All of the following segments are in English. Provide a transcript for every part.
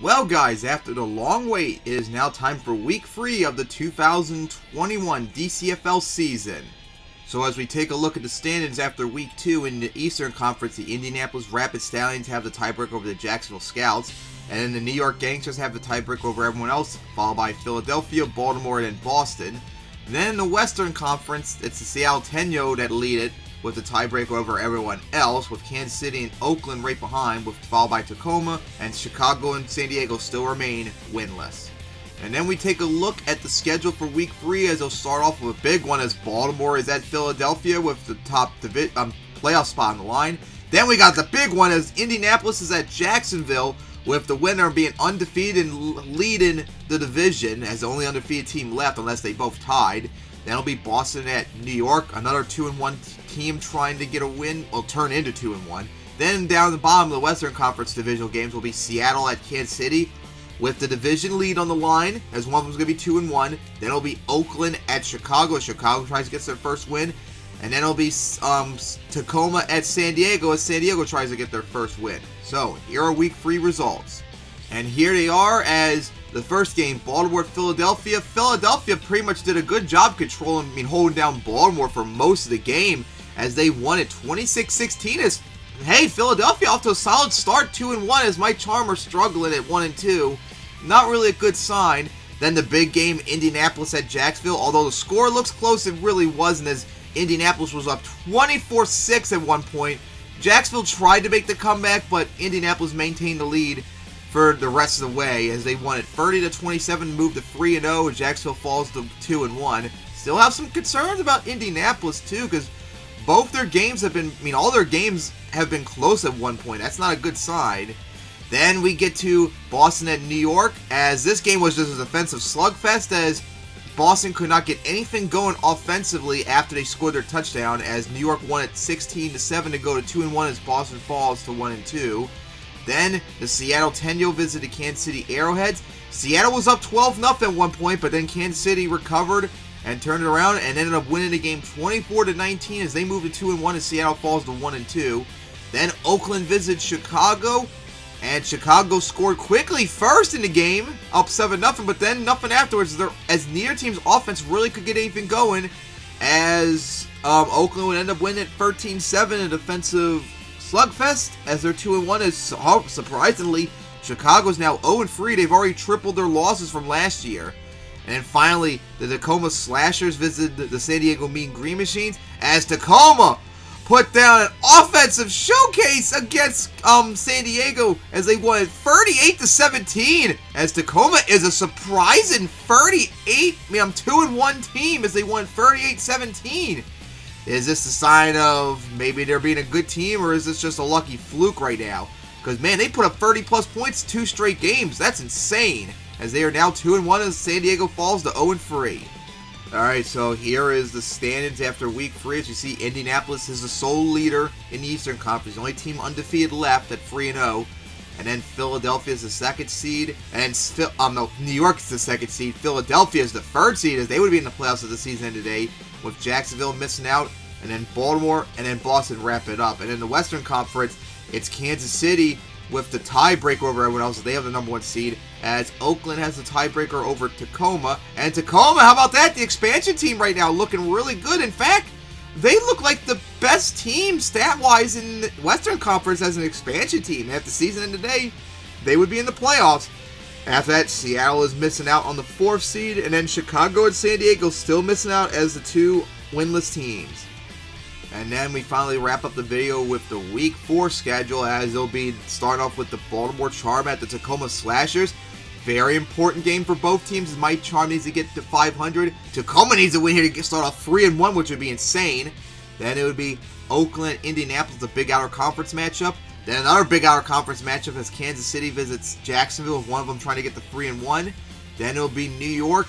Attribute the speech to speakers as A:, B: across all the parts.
A: Well guys, after the long wait, it is now time for week 3 of the 2021 DCFL season. So as we take a look at the standings after week 2 in the Eastern Conference, the Indianapolis Rapid Stallions have the tiebreak over the Jacksonville Scouts, and then the New York Gangsters have the tiebreak over everyone else, followed by Philadelphia, Baltimore, and then Boston. And then in the Western Conference, it's the Seattle Tenyo that lead it, with the tiebreak over everyone else, with Kansas City and Oakland right behind, followed by Tacoma, and Chicago and San Diego still remain winless. And then we take a look at the schedule for week 3, as they'll start off with a big one, as Baltimore is at Philadelphia with the top playoff spot on the line. Then we got the big one, as Indianapolis is at Jacksonville, with the winner being undefeated and leading the division as the only undefeated team left, unless they both tied. Then it'll be Boston at New York, another 2-1 team trying to get a win, will turn into 2-1. Then down the bottom of the Western Conference divisional games will be Seattle at Kansas City, with the division lead on the line, as one of them is going to be 2-1. Then it'll be Oakland at Chicago, as Chicago tries to get their first win. And then it'll be Tacoma at San Diego, as San Diego tries to get their first win. So, here are week 3 results. And here they are, as the first game, Baltimore at Philadelphia. Philadelphia pretty much did a good job holding down Baltimore for most of the game, as they won it 26-16. As hey, Philadelphia off to a solid start, 2-1, as Mike Chalmers struggling at 1-2. Not really a good sign. Then the big game, Indianapolis at Jacksonville. Although the score looks close, it really wasn't, as Indianapolis was up 24-6 at one point. Jacksonville tried to make the comeback, but Indianapolis maintained the lead for the rest of the way, as they won it 30-27, moved to 3-0, Jacksonville falls to 2-1. Still have some concerns about Indianapolis too, because both their games have been, all their games have been close at one point. That's not a good sign. Then we get to Boston at New York, as this game was just an offensive slugfest, as Boston could not get anything going offensively after they scored their touchdown, as New York won it 16-7 to go to 2-1, as Boston falls to 1-2. Then the Seattle Tenyo visited Kansas City Arrowheads. Seattle was up 12-0 at one point, but then Kansas City recovered and turned it around and ended up winning the game 24-19 as they moved to 2-1, and Seattle falls to 1-2. Then Oakland visited Chicago, and Chicago scored quickly first in the game, up 7-0, but then nothing afterwards, as neither team's offense really could get anything going, as Oakland would end up winning at 13-7, a defensive slugfest, as they're 2-1, as surprisingly, Chicago's now 0-3. They've already tripled their losses from last year. And then finally, the Tacoma Slashers visited the San Diego Mean Green Machines, as Tacoma put down an offensive showcase against San Diego, as they won 38-17, as Tacoma is a surprising 2-1 team, as they won 38-17. Is this a sign of maybe they're being a good team, or is this just a lucky fluke right now? Because, man, they put up 30-plus points 2 straight games. That's insane, as they are now 2-1 as San Diego falls to 0-3. Alright, so here is the standings after week 3. As you see, Indianapolis is the sole leader in the Eastern Conference, the only team undefeated left at 3-0. And then Philadelphia is the second seed, and New York is the second seed. Philadelphia is the third seed, as they would be in the playoffs if the season ended today, with Jacksonville missing out, and then Baltimore, and then Boston wrap it up. And in the Western Conference, it's Kansas City with the tiebreaker over everyone else. They have the number 1 seed, as Oakland has the tiebreaker over Tacoma. And Tacoma, how about that? The expansion team right now looking really good. In fact, they look like the best team stat-wise in the Western Conference as an expansion team. If the season ended today, they would be in the playoffs. After that, Seattle is missing out on the 4th seed, and then Chicago and San Diego still missing out as the 2 winless teams. And then we finally wrap up the video with the Week 4 schedule, as they'll be starting off with the Baltimore Charm at the Tacoma Slashers. Very important game for both teams, as Mike Charm needs to get to 500. Tacoma needs to win here to start off 3-1, which would be insane. Then it would be Oakland, Indianapolis, the big outer conference matchup. Then another big outer conference matchup as Kansas City visits Jacksonville, with one of them trying to get to 3-1. Then it'll be New York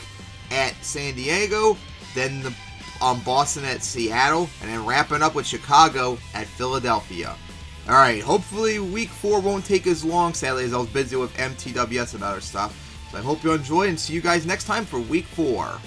A: at San Diego. Then the Boston at Seattle, and then wrapping up with Chicago at Philadelphia. Alright, hopefully week 4 won't take as long, sadly, as I was busy with MTWS and other stuff. So I hope you enjoy, and see you guys next time for week 4.